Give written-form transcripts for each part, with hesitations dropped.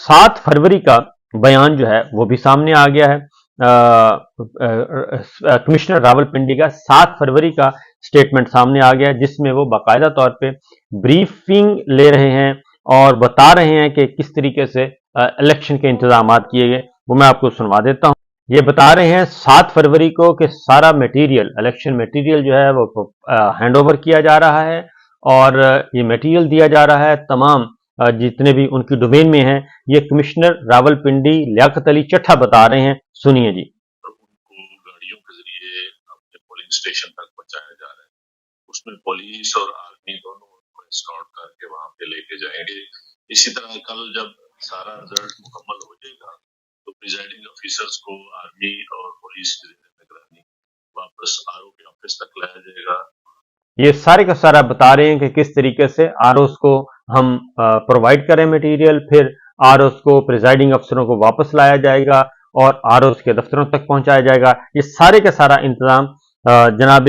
7 फरवरी का बयान जो है वो भी सामने आ गया है। कमिश्नर रावलपिंडी का 7 फरवरी का स्टेटमेंट सामने आ गया है, जिसमें वो बाकायदा तौर पे ब्रीफिंग ले रहे हैं और बता रहे हैं कि किस तरीके से इलेक्शन के इंतजाम किए गए। वो मैं आपको सुनवा देता हूँ। ये बता रहे हैं 7 फरवरी को कि सारा मटेरियल, इलेक्शन मटेरियल जो है वो हैंड ओवर किया जा रहा है और ये मटेरियल दिया जा रहा है तमाम जितने भी उनकी डोमेन में हैं। ये कमिश्नर रावलपिंडी लियाकत अली चट्ठा बता रहे हैं, सुनिए जी। उनको गाड़ियों के जरिए अपने पोलिंग स्टेशन तक पहुंचाया जा रहा है, उसमें पुलिस और आर्मी दोनों उनको एस्कॉर्ट करके वहां पे लेके जाएंगे। इसी तरह कल जब सारा रिजल्ट मुकम्मल हो जाएगा तो प्रिजाइडिंग ऑफिसर्स को आर्मी और पुलिस की निगरानी वापस आरओ के ऑफिस तक लाया जाएगा। ये सारे का सारा बता रहे हैं कि किस तरीके से आरओस को हम प्रोवाइड करें मटेरियल, फिर आरओस को प्रिजाइडिंग अफसरों को वापस लाया जाएगा और आरओस के दफ्तरों तक पहुंचाया जाएगा। ये सारे का सारा इंतजाम जनाब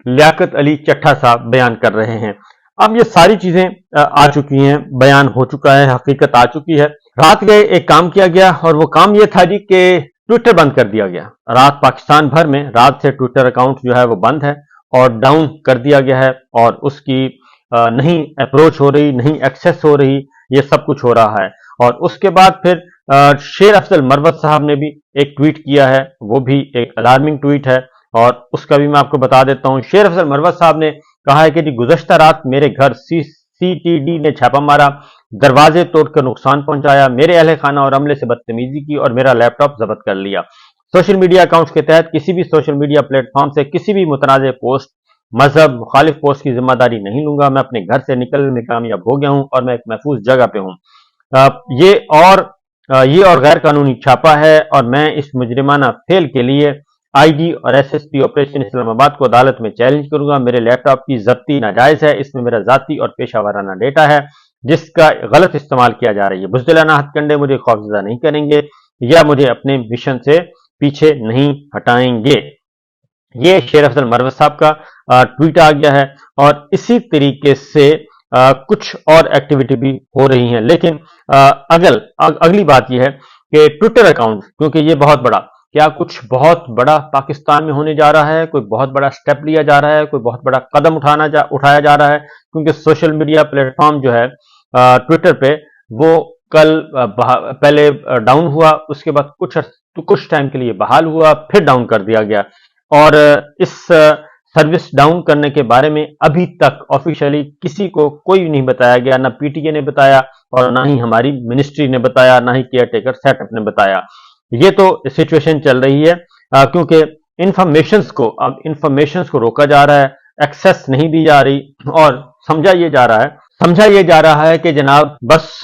लियाकत अली चट्ठा साहब बयान कर रहे हैं। अब ये सारी चीजें आ चुकी हैं, बयान हो चुका है, हकीकत आ चुकी है। रात गए एक काम किया गया और वो काम ये था जी कि ट्विटर बंद कर दिया गया। रात पाकिस्तान भर में रात से ट्विटर अकाउंट जो है वो बंद है और डाउन कर दिया गया है और उसकी नहीं अप्रोच हो रही, नहीं एक्सेस हो रही, ये सब कुछ हो रहा है। और उसके बाद फिर शेर अफजल मरवत साहब ने भी एक ट्वीट किया है, वो भी एक अलार्मिंग ट्वीट है और उसका भी मैं आपको बता देता हूं। शेर अफजल मरवत साहब ने कहा है कि जी गुज़श्ता रात मेरे घर सीसीटीडी ने छापा मारा, दरवाजे तोड़कर नुकसान पहुंचाया, मेरे अहले खाना और अमले से बदतमीजी की और मेरा लैपटॉप जब्त कर लिया। सोशल मीडिया अकाउंट्स के तहत किसी भी सोशल मीडिया प्लेटफॉर्म से किसी भी मुतनाज़ पोस्ट, मजहब मुखालिफ पोस्ट की जिम्मेदारी नहीं लूंगा। मैं अपने घर से निकलने में कामयाब हो गया हूं और मैं एक महफूज जगह पे हूं। ये और गैर कानूनी छापा है और मैं इस मुजरिमाना फेल के लिए आईजी और एसएसपी ऑपरेशन इस्लामाबाद को अदालत में चैलेंज करूंगा। मेरे लैपटॉप की जब्ती नाजायज है, इसमें मेरा जाती और पेशा वाराना डेटा है जिसका गलत इस्तेमाल किया जा रही है। बुज़दिलाना हथकंडे मुझे खौफजदा नहीं करेंगे या मुझे अपने मिशन से पीछे नहीं हटाएंगे। ये शेर अफजल मरवत साहब का ट्वीट आ गया है और इसी तरीके से कुछ और एक्टिविटी भी हो रही हैं। लेकिन अगली बात यह है कि ट्विटर अकाउंट, क्योंकि ये बहुत बड़ा, क्या कुछ बहुत बड़ा पाकिस्तान में होने जा रहा है, कोई बहुत बड़ा स्टेप लिया जा रहा है, कोई बहुत बड़ा कदम उठाया जा रहा है, क्योंकि सोशल मीडिया प्लेटफॉर्म जो है ट्विटर पे वो कल पहले डाउन हुआ, उसके बाद कुछ टाइम के लिए बहाल हुआ, फिर डाउन कर दिया गया और इस सर्विस डाउन करने के बारे में अभी तक ऑफिशियली किसी को कोई नहीं बताया गया, ना पीटीए ने बताया और ना ही हमारी मिनिस्ट्री ने बताया, ना ही केयर टेकर सेटअप ने बताया। ये तो सिचुएशन चल रही है क्योंकि इंफॉर्मेशंस को रोका जा रहा है, एक्सेस नहीं दी जा रही और समझा ये जा रहा है कि जनाब बस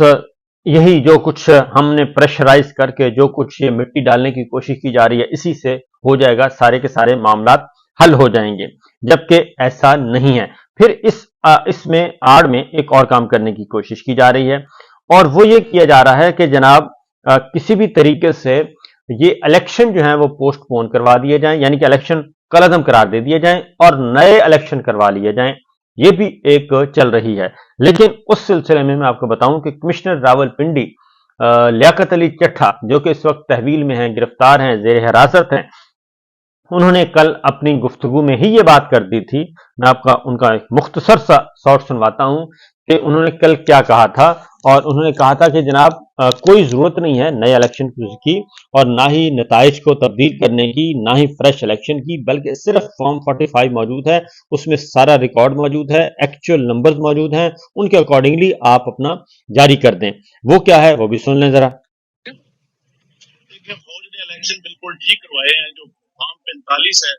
यही जो कुछ हमने प्रेशराइज करके जो कुछ ये मिट्टी डालने की कोशिश की जा रही है, इसी से हो जाएगा, सारे के सारे मामलात हल हो जाएंगे, जबकि ऐसा नहीं है। फिर इसमें आड़ में एक और काम करने की कोशिश की जा रही है और वो ये किया जा रहा है कि जनाब किसी भी तरीके से ये इलेक्शन जो है वो पोस्टपोन करवा दिए जाएं, यानी कि इलेक्शन कलअदम करार दे दिए जाएं और नए इलेक्शन करवा लिए जाएं। ये भी एक चल रही है। लेकिन उस सिलसिले में मैं आपको बताऊं कि कमिश्नर रावलपिंडी लियाकत अली चट्ठा, जो कि इस वक्त तहवील में हैं, गिरफ्तार हैं, जेर हिरासत हैं, उन्होंने कल अपनी गुफ्तगू में ही ये बात कर दी थी। मैं आपका उनका एक मुख्तसर सा शॉर्ट सुनवाता हूं कि उन्होंने कल क्या कहा था। और उन्होंने कहा था कि जनाब कोई जरूरत नहीं है नए इलेक्शन की और ना ही नताइज को तब्दील करने की, ना ही फ्रेश इलेक्शन की, बल्कि सिर्फ फॉर्म 45 मौजूद है, उसमें सारा रिकॉर्ड मौजूद है, एक्चुअल नंबर्स मौजूद हैं, उनके अकॉर्डिंगली आप अपना जारी कर दें। वो क्या है वो भी सुन लें जरा। देखिए, फौज ने इलेक्शन बिल्कुल ठीक करवाए हैं, जो फॉर्म 45 है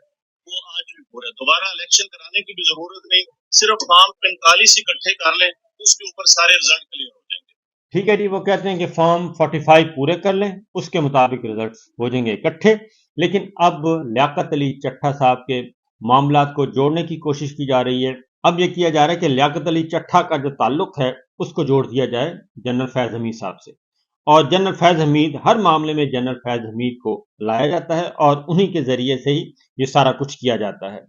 वो आज भी पूरा, दोबारा इलेक्शन कराने की भी जरूरत नहीं, सिर्फ फॉर्म 45 इकट्ठे कर लें, उसके ऊपर सारे रिजल्ट क्लियर हो जाएंगे। ठीक है जी, वो कहते हैं कि फॉर्म 45 पूरे कर लें, उसके मुताबिक रिजल्ट हो जाएंगे इकट्ठे। लेकिन अब लियाकत अली चट्ठा साहब के मामलात को जोड़ने की कोशिश की जा रही है। अब यह किया जा रहा है कि लियाकत अली चट्ठा का जो ताल्लुक है उसको जोड़ दिया जाए जनरल फैज हमीद साहब से, और जनरल फैज हमीद, हर मामले में जनरल फैज हमीद को लाया जाता है और उन्हीं के जरिए से ही ये सारा कुछ किया जाता है।